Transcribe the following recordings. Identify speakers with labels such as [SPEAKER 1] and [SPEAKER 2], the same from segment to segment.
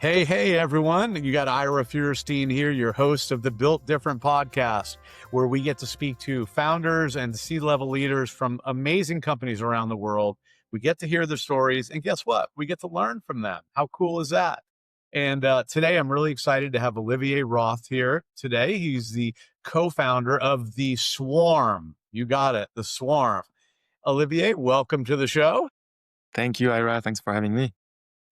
[SPEAKER 1] Hey, everyone. You got Ira Feuerstein here, your host of the Built Different podcast, where we get to speak to founders and C-level leaders from amazing companies around the world. We get to hear their stories, and guess what? We get to learn from them. How cool is that? And today, I'm really excited to have Olivier Roth here today. He's the co-founder of The Swarm. You got it, The Swarm. Olivier, welcome to the show.
[SPEAKER 2] Thank you, Ira. Thanks for having me.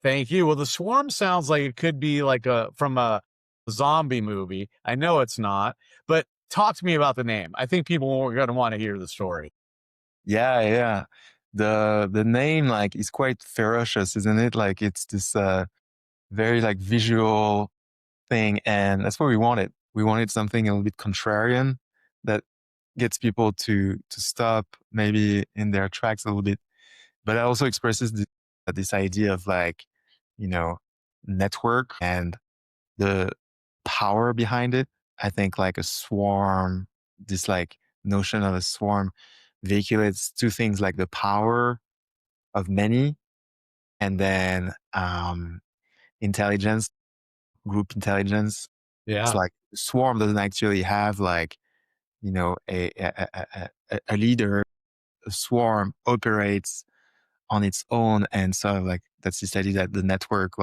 [SPEAKER 1] Thank you. Well, the swarm sounds like it could be like from a zombie movie. I know it's not, but talk to me about the name. I think people are going to want to hear the story.
[SPEAKER 2] Yeah. The name is quite ferocious, isn't it? Like it's this very visual thing, and that's what we wanted. We wanted something a little bit contrarian that gets people to stop maybe in their tracks a little bit, but it also expresses this idea of you know network and the power behind it. I think like a swarm, this notion of a swarm vehiculates two things, like the power of many, and then intelligence, group intelligence. It's
[SPEAKER 1] Yeah.
[SPEAKER 2] like swarm doesn't actually have a leader. A swarm operates on its own, and sort of that's this idea that the network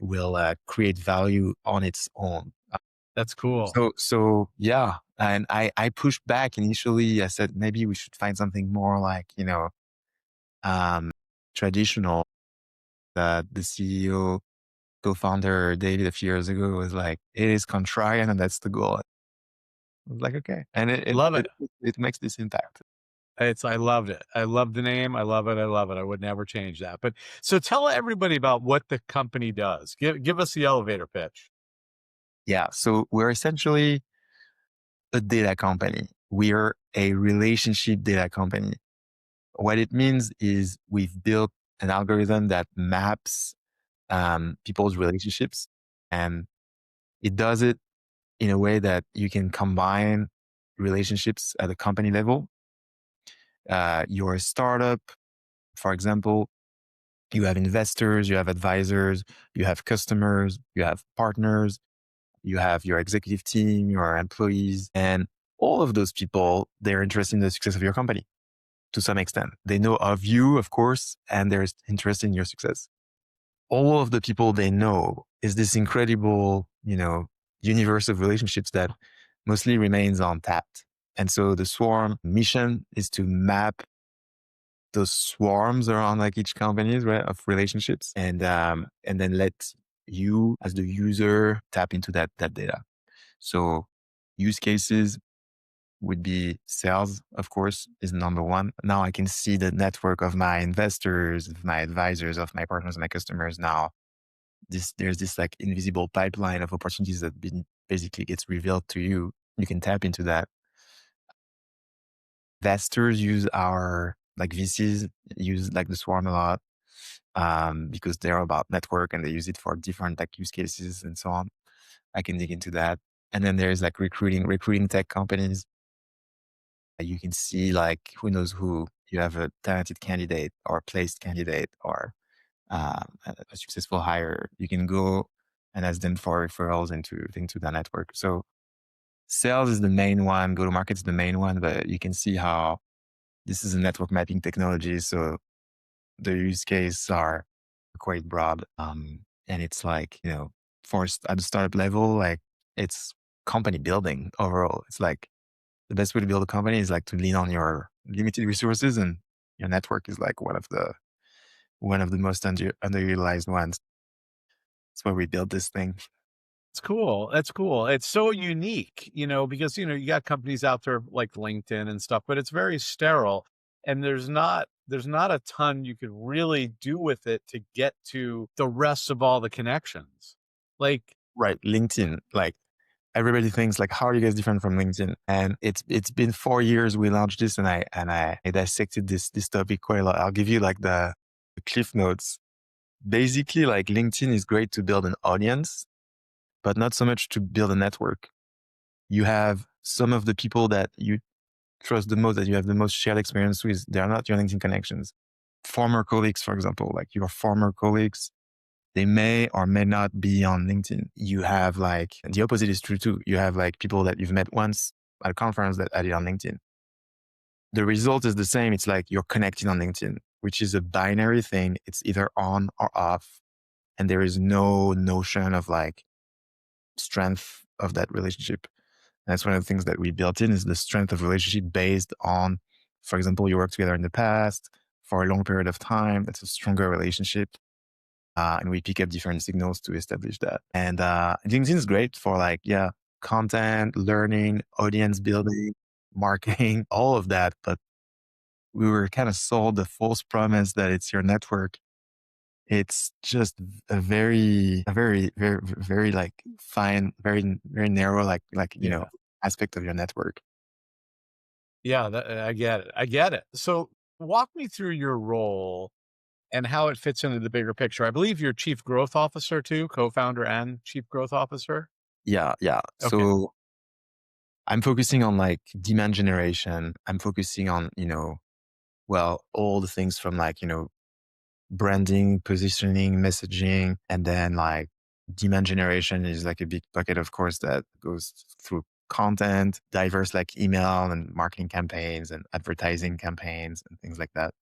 [SPEAKER 2] will create value on its own.
[SPEAKER 1] That's cool.
[SPEAKER 2] So yeah, and I pushed back initially. I said maybe we should find something more um, traditional. The CEO co-founder David a few years ago was like, it is contrarian, and that's the goal. I was like, okay, and
[SPEAKER 1] Love it.
[SPEAKER 2] it makes this impact.
[SPEAKER 1] I loved it. I love the name. I love it. I love it. I would never change that. But so tell everybody about what the company does. Give us the elevator pitch.
[SPEAKER 2] Yeah, so we're essentially a data company. We're a relationship data company. What it means is we've built an algorithm that maps people's relationships, and it does it in a way that you can combine relationships at a company level. You're a startup, for example, you have investors, you have advisors, you have customers, you have partners, you have your executive team, your employees, and all of those people, they're interested in the success of your company to some extent. They know of you, of course, and they're interested in your success. All of the people they know is this incredible, universe of relationships that mostly remains untapped. And so the swarm mission is to map those swarms around each companies, right, of relationships, and then let you as the user tap into that data. So use cases would be sales, of course, is number one. Now I can see the network of my investors, of my advisors, of my partners, my customers. Now there's this invisible pipeline of opportunities that basically gets revealed to you. You can tap into that. Investors use our VCs use the swarm a lot, because they're about network and they use it for different use cases and so on. I can dig into that. And then there's recruiting tech companies. You can see who knows who. You have a talented candidate or a placed candidate or a successful hire. You can go and ask them for referrals into the network. So sales is the main one, go to market is the main one, but you can see how this is a network mapping technology. So the use cases are quite broad. And it's for at the startup level, it's company building overall. It's the best way to build a company is to lean on your limited resources, and your network is one of the most underutilized ones. That's why we built this thing.
[SPEAKER 1] It's cool. That's cool. It's so unique, because, you got companies out there like LinkedIn and stuff, but it's very sterile, and there's not a ton you could really do with it to get to the rest of all the connections. Like,
[SPEAKER 2] Right. LinkedIn, everybody thinks how are you guys different from LinkedIn? And it's been 4 years we launched this, and I dissected this topic quite a lot. I'll give you the cliff notes. Basically, LinkedIn is great to build an audience, but not so much to build a network. You have some of the people that you trust the most, that you have the most shared experience with. They are not your LinkedIn connections. Former colleagues, for example, your former colleagues, they may or may not be on LinkedIn. You have like, and the opposite is true too. You have like people that you've met once at a conference that added on LinkedIn. The result is the same. It's like you're connecting on LinkedIn, which is a binary thing. It's either on or off. And there is no notion of like strength of that relationship. And that's one of the things that we built in is the strength of relationship based on, for example, you worked together in the past for a long period of time. That's a stronger relationship. And we pick up different signals to establish that. And LinkedIn is great for like, yeah, content, learning, audience building, marketing, all of that. But we were kind of sold the false promise that it's your network. It's just very like fine, very narrow, you know,
[SPEAKER 1] Yeah.
[SPEAKER 2] aspect of your network.
[SPEAKER 1] Yeah, I get it. I get it. So walk me through your role and how it fits into the bigger picture. I believe you're chief growth officer too, co-founder and chief growth officer.
[SPEAKER 2] Yeah, yeah.
[SPEAKER 1] Okay.
[SPEAKER 2] So I'm focusing on like demand generation. I'm focusing on, you know, well, all the things from like, you know, branding, positioning, messaging, and then like demand generation is like a big bucket, of course, that goes through content, diverse like email and marketing campaigns and advertising campaigns and things like that.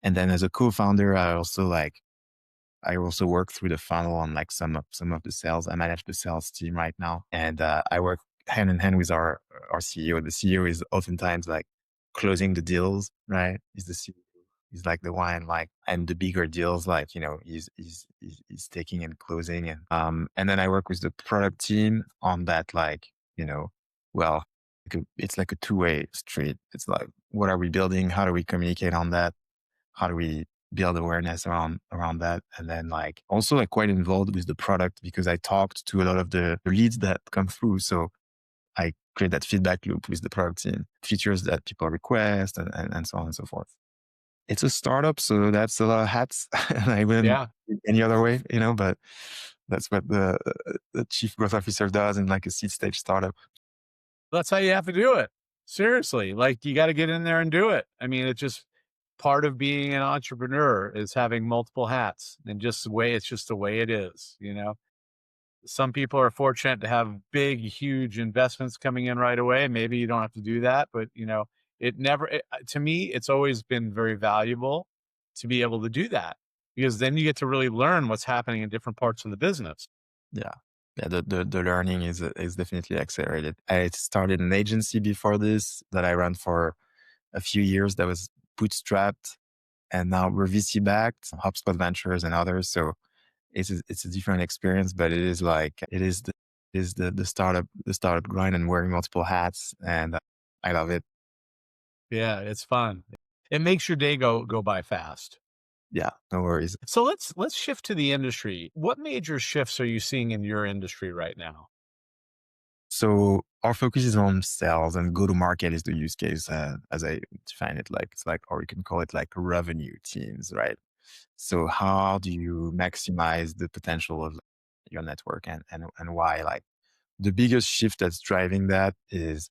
[SPEAKER 2] And then as a co-founder, I also work through the funnel on like some of the sales. I manage the sales team right now, and I work hand in hand with our CEO. The CEO is oftentimes like closing the deals, right? He's the CEO. He's like the one like, and the bigger deals, like you know, he's taking and closing, and then I work with the product team on that, like you know, well, it's like a two-way street. It's like, what are we building? How do we communicate on that? How do we build awareness around that? And then like also like quite involved with the product because I talked to a lot of the leads that come through. So I create that feedback loop with the product team, features that people request and so on and so forth. It's a startup, so that's a lot of hats. And I wouldn't
[SPEAKER 1] Yeah.
[SPEAKER 2] do it any other way, you know, but that's what the chief growth officer does in like a seed stage startup.
[SPEAKER 1] That's how you have to do it. Seriously. Like you got to get in there and do it. I mean, it's just part of being an entrepreneur is having multiple hats and just the way it's just the way it is, you know? Some people are fortunate to have big, huge investments coming in right away. Maybe you don't have to do that, but you know, to me, it's always been very valuable to be able to do that because then you get to really learn what's happening in different parts of the business.
[SPEAKER 2] Yeah. Yeah, the learning is definitely accelerated. I started an agency before this that I ran for a few years that was bootstrapped, and now we're VC backed, HubSpot Ventures and others. So it's a different experience, but it is like it is the startup grind and wearing multiple hats, and I love it.
[SPEAKER 1] Yeah, it's fun. It makes your day go by fast.
[SPEAKER 2] Yeah, no worries.
[SPEAKER 1] So let's shift to the industry. What major shifts are you seeing in your industry right now?
[SPEAKER 2] So our focus is on sales, and go to market is the use case, as I define it. Like it's like, or you can call it like revenue teams, right? So how do you maximize the potential of your network, and why? Like the biggest shift that's driving that is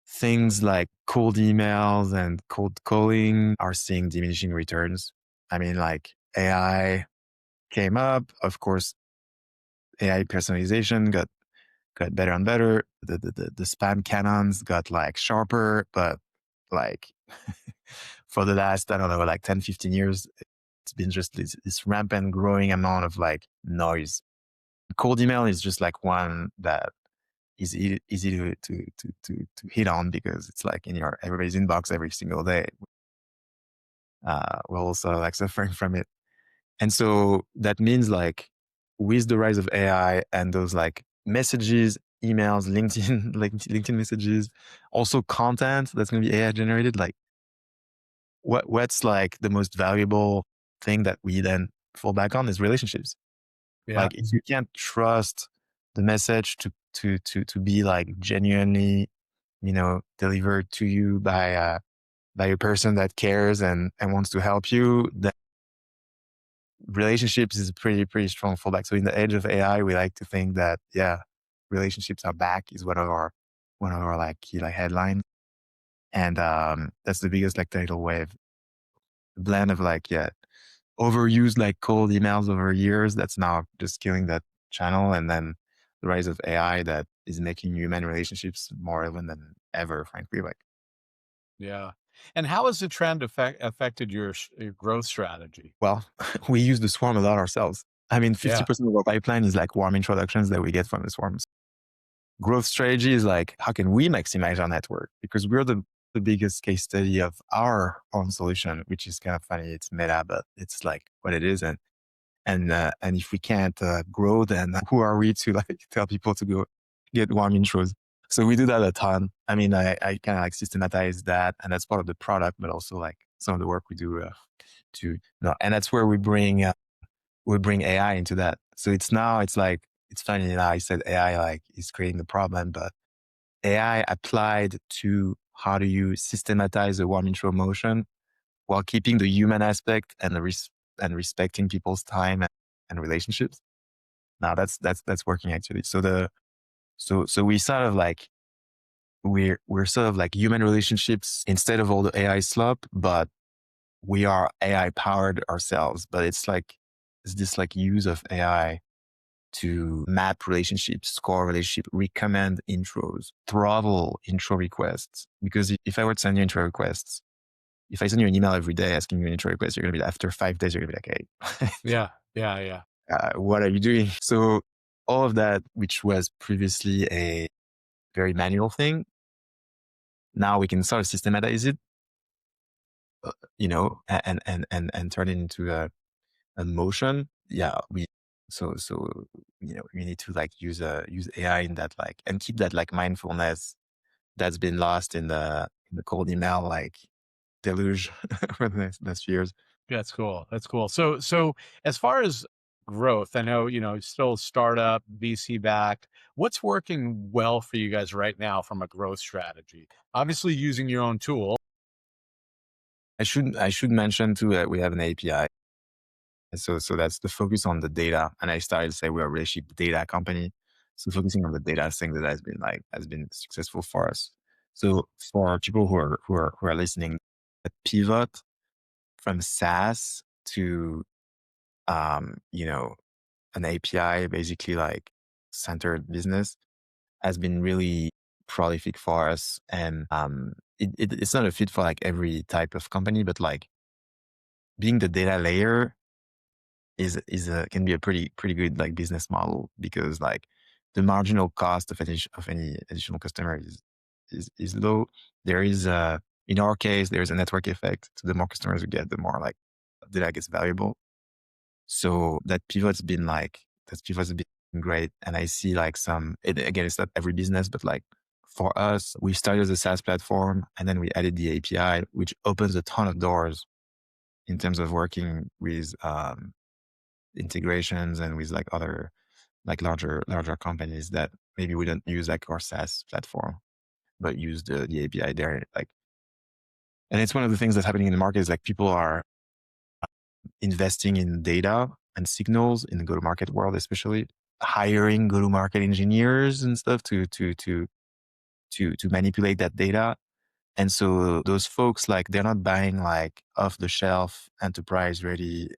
[SPEAKER 2] things like cold emails and cold calling are seeing diminishing returns. I mean, like AI came up, of course, AI personalization got better and better. The spam cannons got like sharper, but like for the last, I don't know, like 10, 15 years, it's been just this rampant growing amount of like noise. Cold email is just like one that is easy to hit on because it's like in your everybody's inbox every single day. We're also like suffering from it. And so that means like with the rise of AI and those like messages, emails, LinkedIn, like LinkedIn messages, also content that's going to be AI generated, like what's like the most valuable thing that we then fall back on is relationships.
[SPEAKER 1] Yeah.
[SPEAKER 2] Like if you can't trust the message to be like genuinely, you know, delivered to you by a person that cares and wants to help you, then relationships is a pretty strong fallback. So in the age of AI, we like to think that yeah, relationships are back is one of our like key like headlines, and that's the biggest like tidal wave blend of like yeah overused like cold emails over years. That's now just killing that channel. And then the rise of AI that is making human relationships more relevant than ever, frankly. Like,
[SPEAKER 1] Yeah. And how has the trend affected your growth strategy?
[SPEAKER 2] well, we use the swarm a lot ourselves. I mean,
[SPEAKER 1] Yeah.
[SPEAKER 2] 50% of our pipeline is like warm introductions that we get from the swarms. Growth strategy is like, how can we maximize our network? Because we're the biggest case study of our own solution, which is kind of funny. It's meta, but it's like what it is. And if we can't grow, then who are we to like tell people to go get warm intros? So we do that a ton. I mean, I kind of like systematize that, and that's part of the product, but also like some of the work we do to no, and that's where we bring AI into that. So it's like it's funny. I said AI like is creating the problem, but AI applied to how do you systematize a warm intro motion while keeping the human aspect and and respecting people's time and relationships. Now that's working actually. So we sort of like we're sort of like human relationships instead of all the AI slop, but we are AI powered ourselves. But it's this like use of AI to map relationships, score relationship, recommend intros, throttle intro requests. Because if I were to send you intro requests, if I send you an email every day asking you an intro request, you're going to be after 5 days, you're going to be like, hey,
[SPEAKER 1] Yeah. Yeah. Yeah.
[SPEAKER 2] what are you doing? So all of that, which was previously a very manual thing, now we can sort of systematize it, and turn it into a motion. Yeah, we need to like use AI in that like and keep that like mindfulness that's been lost in the cold email like deluge for the last few years.
[SPEAKER 1] That's cool. That's cool. So as far as growth, I know, still startup, VC backed. What's working well for you guys right now from a growth strategy? Obviously using your own tool.
[SPEAKER 2] I should mention too that we have an API. So that's the focus on the data. And I started to say we're a relationship data company. So focusing on the data thing that has been successful for us. So for people who are listening, a pivot from SaaS to an API basically like centered business has been really prolific for us. And it's not a fit for like every type of company, but like being the data layer can be a pretty good like business model because like the marginal cost of any additional customer is low. There is in our case there's a network effect. So the more customers we get, the more like data gets valuable. So that pivot's been great. And I see like again, it's not every business, but like for us, we started as a SaaS platform and then we added the API, which opens a ton of doors in terms of working with integrations and with like other like larger companies that maybe we don't use like our SaaS platform, but use the API there. Like, and it's one of the things that's happening in the market is like people are investing in data and signals in the go-to-market world, especially hiring go-to-market engineers and stuff to manipulate that data. And so those folks, like, they're not buying like off the shelf enterprise ready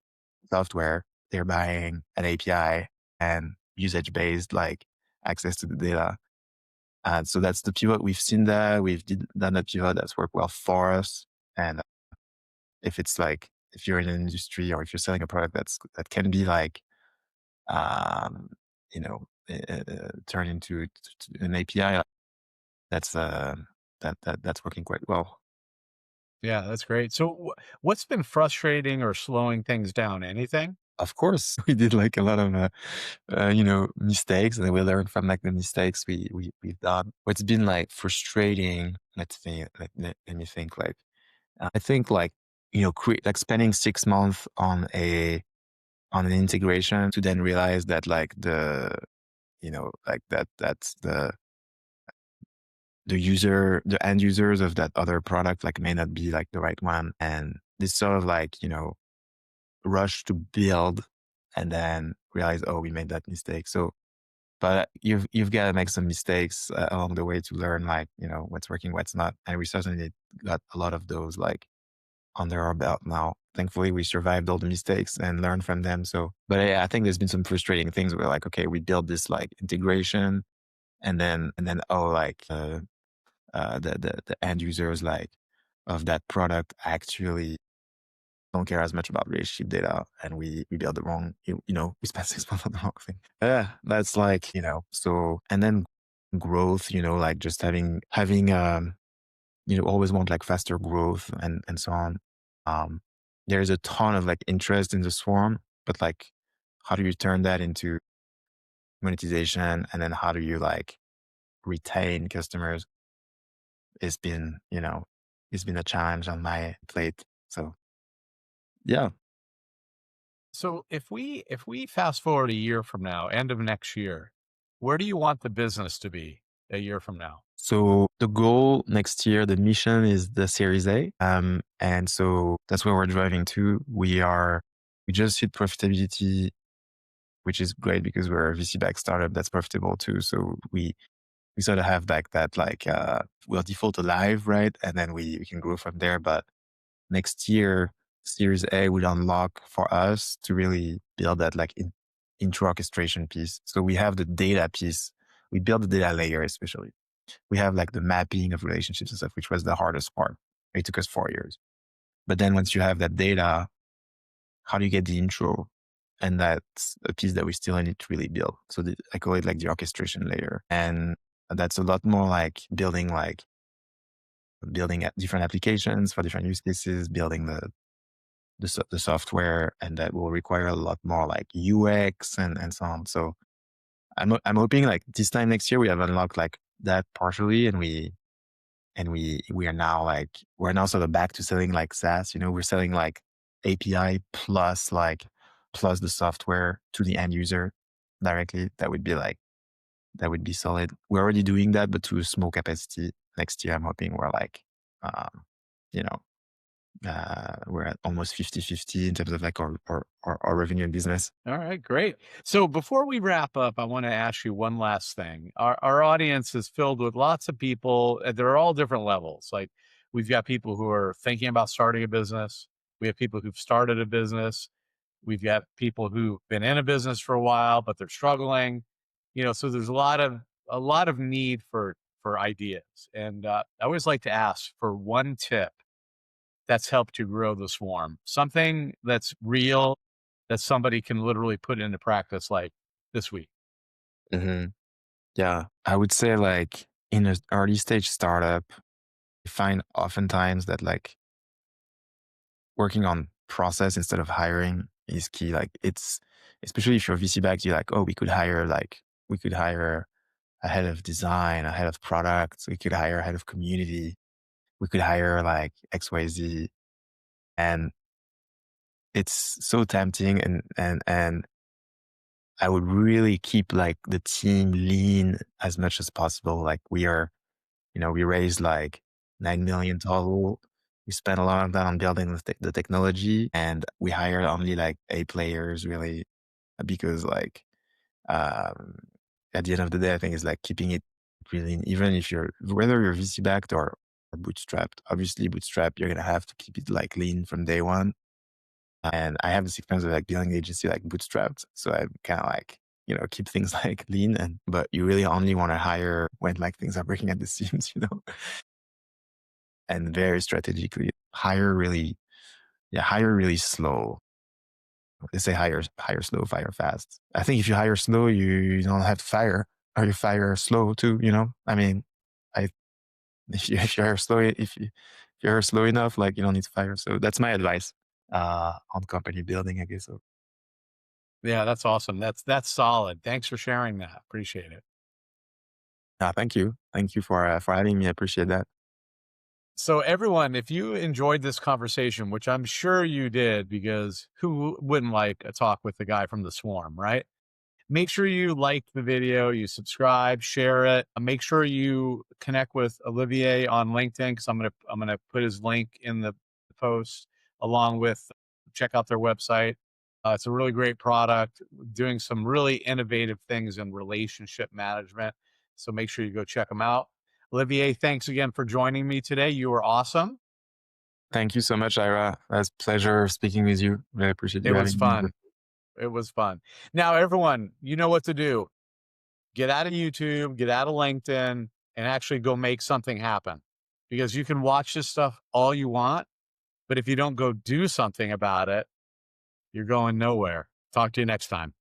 [SPEAKER 2] software. They're buying an API and usage based like access to the data. And so that's the pivot. We've seen that. Done that pivot that's worked well for us. And if you're in an industry or if you're selling a product that can be like, um, turned into an API, that's that's working quite well.
[SPEAKER 1] Yeah, that's great. So what's been frustrating or slowing things down? Anything?
[SPEAKER 2] Of course, we did like a lot of mistakes, and we learned from like the mistakes we've done. What's been like frustrating? Let's think. Let me think. Like I think like like spending 6 months on an integration to then realize that like like that's the end users of that other product like may not be like the right one, and this sort of like rush to build and then realize, oh, we made that mistake. So, but you've got to make some mistakes along the way to learn like what's working, what's not, and we certainly got a lot of those like under our belt now. thankfully we survived all the mistakes and learned from them. So, but yeah, I think there's been some frustrating things where like, okay, we built this like integration and then oh, like the end users like of that product actually don't care as much about relationship data, and we build the wrong, we spend 6 months on the wrong thing. Yeah, that's like, so, and then growth, like just having always want like faster growth and so on. Um, there's a ton of like interest in the swarm, but like, how do you turn that into monetization? And then how do you like retain customers? It's been, it's been a challenge on my plate. So yeah.
[SPEAKER 1] So if we fast forward a year from now, end of next year, where do you want the business to be a year from now?
[SPEAKER 2] So the goal next year, the mission is the Series A. And so that's where we're driving to. We just hit profitability, which is great because we're a VC-backed startup that's profitable too. So we sort of have like that, like, we'll default alive, right? And then we can grow from there. But next year, Series A would unlock for us to really build that like intro orchestration piece. So we have the data piece. We build the data layer, especially. We have like the mapping of relationships and stuff, which was the hardest part. It took us 4 years. But then once you have that data, how do you get the intro? And that's a piece that we still need to really build. So I call it like the orchestration layer. And that's a lot more like building different applications for different use cases, building the software, and that will require a lot more like UX and so on. So I'm hoping like this time next year we have unlocked like that partially, and we are now like we're now sort of back to selling like SaaS. We're selling like API plus the software to the end user directly. That would be solid. We're already doing that, but to a small capacity. Next year, I'm hoping we're like, um, you know, we're at almost 50-50 in terms of like our revenue and business.
[SPEAKER 1] All right, great. So before we wrap up, I want to ask you one last thing. Our audience is filled with lots of people. They're all different levels. Like we've got people who are thinking about starting a business. We have people who've started a business. We've got people who've been in a business for a while, but they're struggling. So there's a lot of need for ideas. And I always like to ask for one tip that's helped you grow the swarm, something that's real that somebody can literally put into practice like this week.
[SPEAKER 2] hmm Yeah, I would say like in an early stage startup, you find oftentimes that like working on process instead of hiring is key. Like it's especially if you're VC backed, you're like, oh, we could hire a head of design, a head of product, we could hire a head of community, we could hire like XYZ. And it's so tempting, and I would really keep like the team lean as much as possible. Like we raised like 9 million total. We spent a lot of that on building the technology, and we hired only like A players really, because like, um, at the end of the day, I think it's like keeping it really, even if whether you're VC backed or bootstrapped. Obviously bootstrap, you're going to have to keep it like lean from day one. And I have this experience of like building the agency like bootstrapped. So I kind of like, keep things like lean, but you really only want to hire when like things are breaking at the seams, and very strategically hire really, yeah, hire really slow. They say hire slow, fire fast. I think if you hire slow, you don't have to fire, or you fire slow too, I mean, I, if you hire slow, if you hire slow enough, like you don't need to fire. So that's my advice, on company building, I guess. So
[SPEAKER 1] Yeah, that's awesome. That's solid. Thanks for sharing that. Appreciate it.
[SPEAKER 2] thank you. Thank you for having me. I appreciate that.
[SPEAKER 1] So everyone, if you enjoyed this conversation, which I'm sure you did, because who wouldn't like a talk with the guy from the swarm, right? Make sure you like the video, you subscribe, share it. Make sure you connect with Olivier on LinkedIn, because I'm gonna put his link in the post, along with check out their website. It's a really great product, doing some really innovative things in relationship management. So make sure you go check them out. Olivier, thanks again for joining me today. You were awesome.
[SPEAKER 2] Thank you so much, Ira. It was a pleasure speaking with you. Really appreciate
[SPEAKER 1] It
[SPEAKER 2] you
[SPEAKER 1] was
[SPEAKER 2] having me.
[SPEAKER 1] fun. It was fun. Now, everyone, you know what to do. Get out of YouTube, get out of LinkedIn, and actually go make something happen. Because you can watch this stuff all you want, but if you don't go do something about it, you're going nowhere. Talk to you next time.